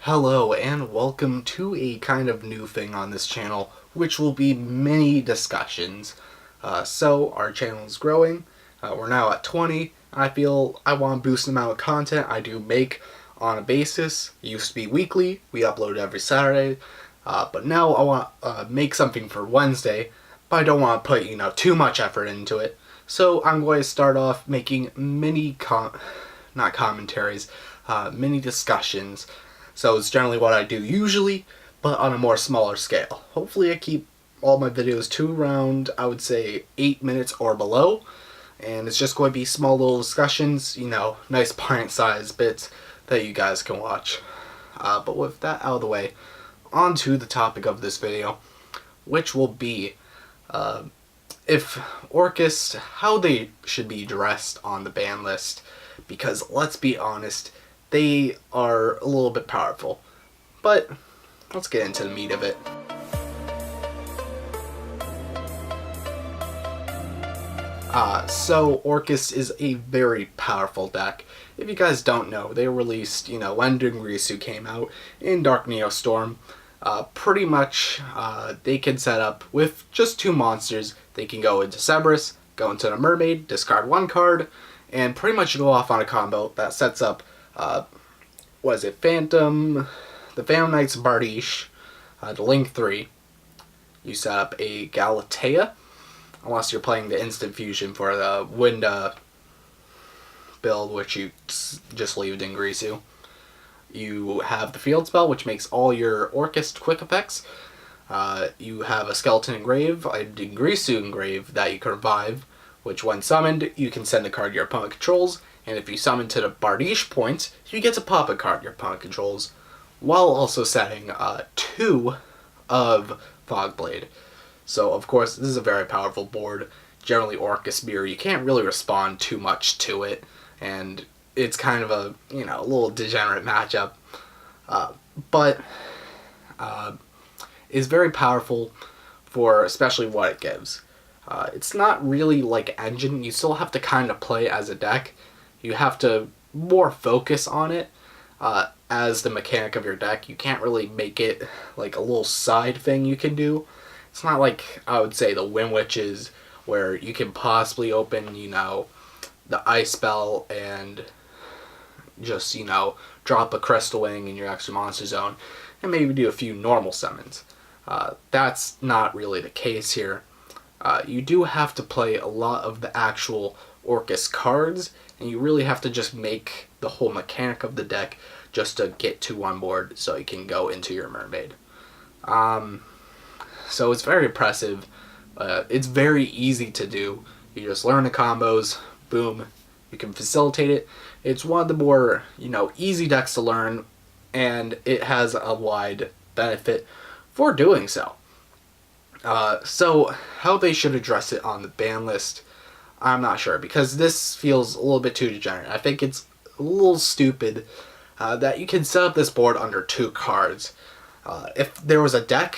Hello and welcome to a kind of new thing on this channel, which will be mini discussions. So our channel is growing. We're now at 20. I feel I want to boost the amount of content I do make on a basis. It used to be weekly. We upload every Saturday. But now I want to make something for Wednesday, but I don't want to put, too much effort into it. So I'm going to start off making mini mini discussions. So it's generally what I do usually, but on a more smaller scale. Hopefully I keep all my videos to around, I would say, 8 minutes or below. And it's just going to be small little discussions, nice pint-sized bits that you guys can watch. But with that out of the way, on to the topic of this video, which will be if Orcust, how they should be dressed on the ban list. Because let's be honest, they are a little bit powerful. But let's get into the meat of it. So Orcust is a very powerful deck. If you guys don't know, they released, when Disscusion came out in Dark Neostorm. Pretty much, they can set up with just 2 monsters. They can go into Adress, go into the Mermaid, discard 1 card, and pretty much go off on a combo that sets up, the Phantom Knight's Bardiche, the Link 3. You set up a Galatea, unless you're playing the instant fusion for the Wind build, which you just leave Disscusion. You have the Field Spell, which makes all your Orcust quick effects. You have a Skeleton Engrave, a Disscusion Engrave that you can revive, which when summoned, you can send a card your opponent controls, and if you summon to the Bardiche point, you get to pop a card your opponent controls, while also setting 2 of Fogblade. So, of course, this is a very powerful board. Generally, Orcust Beer, you can't really respond too much to it, and it's kind of a, a little degenerate matchup. But is very powerful for especially what it gives. It's not really like Engine. You still have to kind of play as a deck. You have to more focus on it as the mechanic of your deck. You can't really make it like a little side thing you can do. It's not like, I would say, the Wind Witches, where you can possibly open, the Ice Spell and just, drop a Crystal Wing in your extra monster zone and maybe do a few normal summons. That's not really the case here. You do have to play a lot of the actual Orcust cards, and you really have to just make the whole mechanic of the deck just to get to one board so you can go into your Mermaid. So it's very impressive. It's very easy to do. You just learn the combos, boom, you can facilitate it. It's one of the more, easy decks to learn, and it has a wide benefit for doing so. So how they should address it on the ban list, I'm not sure, because this feels a little bit too degenerate. I think it's a little stupid that you can set up this board under 2 cards. If there was a deck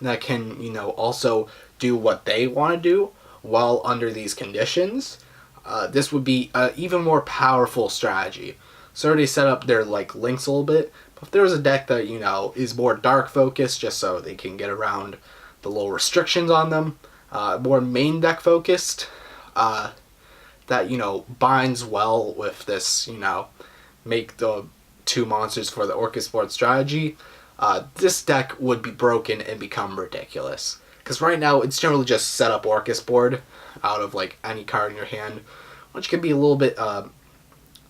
that can, also do what they want to do while under these conditions, this would be an even more powerful strategy. So they set up their links a little bit, but if there was a deck that, is more dark focused, just so they can get around the little restrictions on them, more main deck focused, that, binds well with this, make the 2 monsters for the Orcust board strategy, this deck would be broken and become ridiculous. Because right now, it's generally just set up Orcust board out of, any card in your hand, which can be a little bit,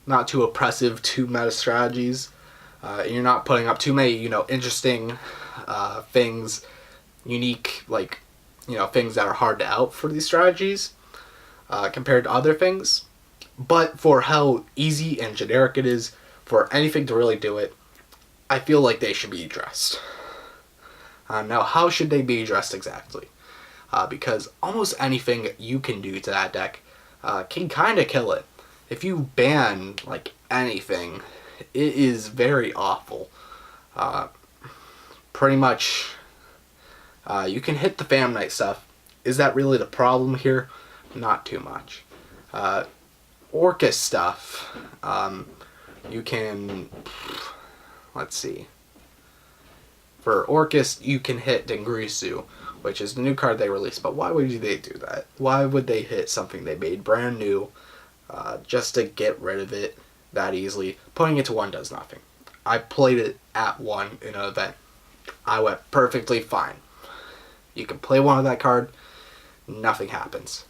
not too oppressive to meta strategies. You're not putting up too many, interesting things, unique, things that are hard to out for these strategies compared to other things. But for how easy and generic it is for anything to really do it, I feel like they should be addressed. Now, how should they be addressed exactly? Because almost anything you can do to that deck can kind of kill it. If you ban, anything, it is very awful. Pretty much, you can hit the Phantom Knight stuff. Is that really the problem here? Not too much. Orcust stuff, you can, let's see, For Orcust, you can hit Disscusion, which is the new card they released. But why would they do that? Why would they hit something they made brand new just to get rid of it that easily? Putting it to 1 does nothing. I played it at 1 in an event. I went perfectly fine. You can play 1 of that card, nothing happens.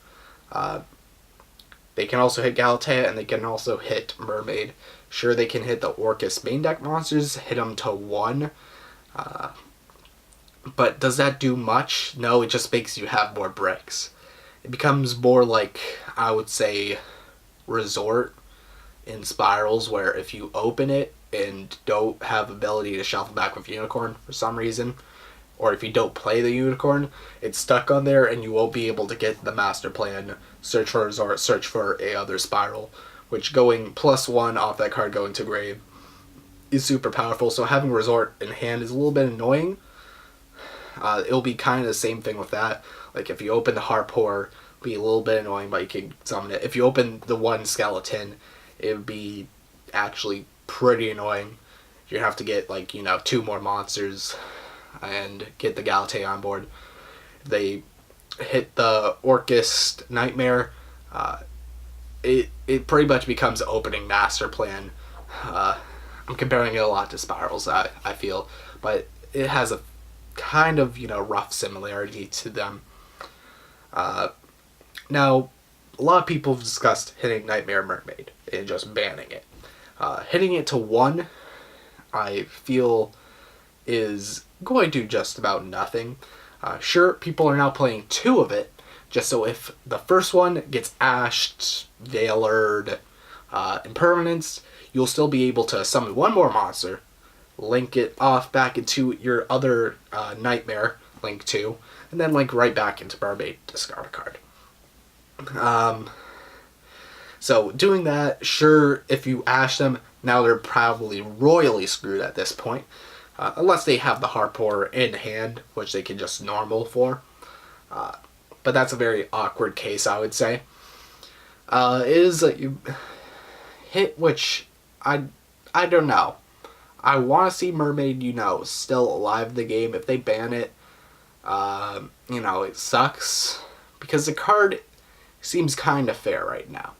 They can also hit Galatea, and they can also hit Mermaid. Sure, they can hit the Orcust main deck monsters, hit them to 1. But does that do much? No, it just makes you have more bricks. It becomes more like, I would say, Resort in Spirals, where if you open it and don't have ability to shuffle back with Unicorn for some reason, or if you don't play the Unicorn, it's stuck on there and you won't be able to get the Master Plan, search for Resort, search for a other Spiral, which going +1 off that card going to grave is super powerful. So having Resort in hand is a little bit annoying. It'll be kind of the same thing with that. Like if you open the Harpour, it'll be a little bit annoying, but you can summon it. If you open the 1 skeleton, it would be actually pretty annoying. You'd have to get 2 more monsters and get the Galatea on board. If they hit the Orcust Nightmare, it pretty much becomes opening Master Plan. I'm comparing it a lot to Spirals, I feel, but it has a kind of rough similarity to them. Now, a lot of people have discussed hitting Nightmare Mermaid and just banning it. Hitting it to 1, I feel, is going to just about nothing. Sure, people are now playing 2 of it, just so if the first one gets ashed, veilered, impermanence, you'll still be able to summon 1 more monster, link it off back into your other Nightmare, link 2, and then link right back into Mermaid, discard a card. So doing that, sure, if you ash them, now they're probably royally screwed at this point. Unless they have the Harpour in hand, which they can just normal for. But that's a very awkward case, I would say. It is a hit, which I don't know. I want to see Mermaid, still alive in the game. If they ban it, it sucks. Because the card seems kind of fair right now.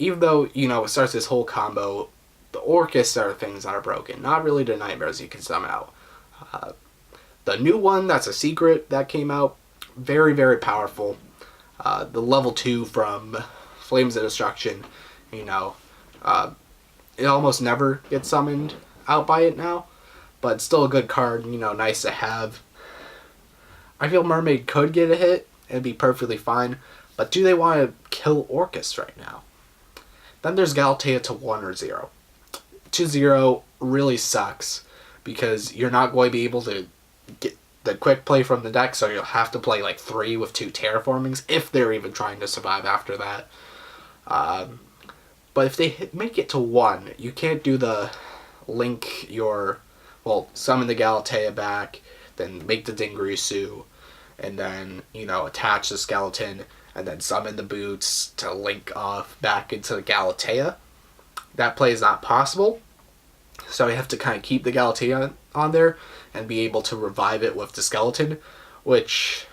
Even though, it starts this whole combo, the Orcust are things that are broken, not really the Nightmares you can summon out. The new one, that's a secret that came out, very, very powerful. The level 2 from Flames of Destruction, it almost never gets summoned out by it now, but it's still a good card, nice to have. I feel Mermaid could get a hit and be perfectly fine, but do they want to kill Orcust right now? Then there's Galatea to 1 or 0. To 0 really sucks because you're not going to be able to get the quick play from the deck, so you'll have to play 3 with 2 terraformings if they're even trying to survive after that. But if they make it to 1, you can't do the summon the Galatea back, then make the Disscusion, and then, attach the skeleton, and then summon the boots to link off back into the Galatea. That play is not possible, so you have to kind of keep the Galatea on there and be able to revive it with the skeleton, which,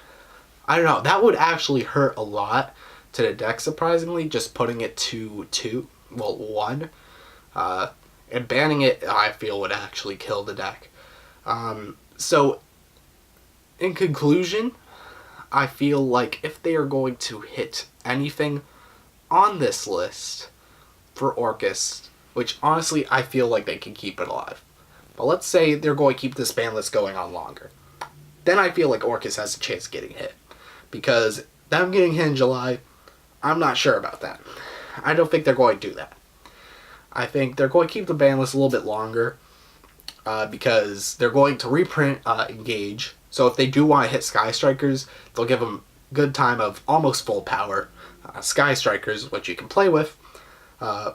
I don't know, that would actually hurt a lot to the deck, surprisingly, just putting it to 1. And banning it, I feel, would actually kill the deck. So, in conclusion, I feel like if they are going to hit anything on this list for Orcust, which honestly I feel like they can keep it alive, but let's say they're going to keep this ban list going on longer, then I feel like Orcust has a chance of getting hit. Because them getting hit in July, I'm not sure about that. I don't think they're going to do that. I think they're going to keep the ban list a little bit longer because they're going to reprint Engage. So if they do want to hit Sky Strikers, they'll give them good time of almost full power Sky Strikers, which you can play with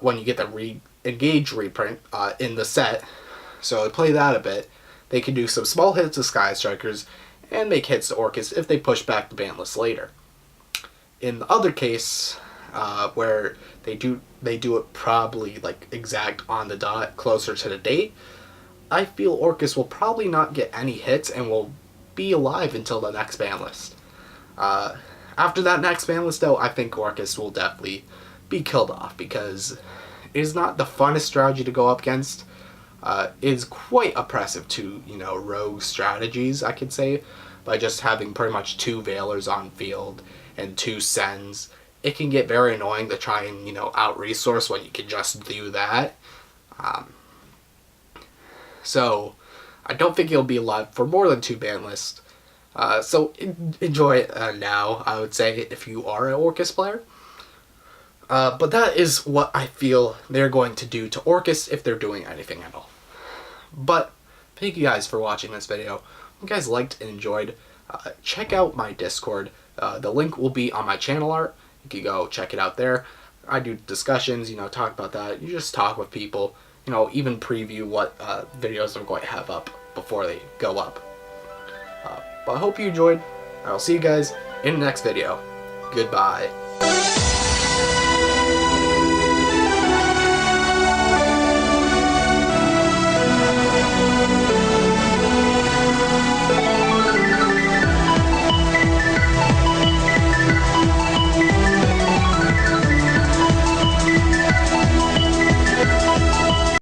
when you get the Engage reprint in the set. So they play that a bit. They can do some small hits to Sky Strikers and make hits to Orcust if they push back the ban list later. In the other case, where they do it probably exact on the dot, closer to the date, I feel Orcust will probably not get any hits and will be alive until the next ban list. After that next ban list, though, I think Orcust will definitely be killed off because it is not the funnest strategy to go up against. It's quite oppressive to, rogue strategies, I could say, by just having pretty much 2 Veilers on field and 2 Sens. It can get very annoying to try and, out-resource when you can just do that. So, I don't think he'll be alive for more than 2 ban lists. So, enjoy it now, I would say, if you are an Orcust player. But that is what I feel they're going to do to Orcust if they're doing anything at all. But, thank you guys for watching this video. If you guys liked and enjoyed, check out my Discord. The link will be on my channel art. You can go check it out there. I do discussions, talk about that. You just talk with people, even preview what videos I'm going to have up before they go up. But I hope you enjoyed. I'll see you guys in the next video. Goodbye.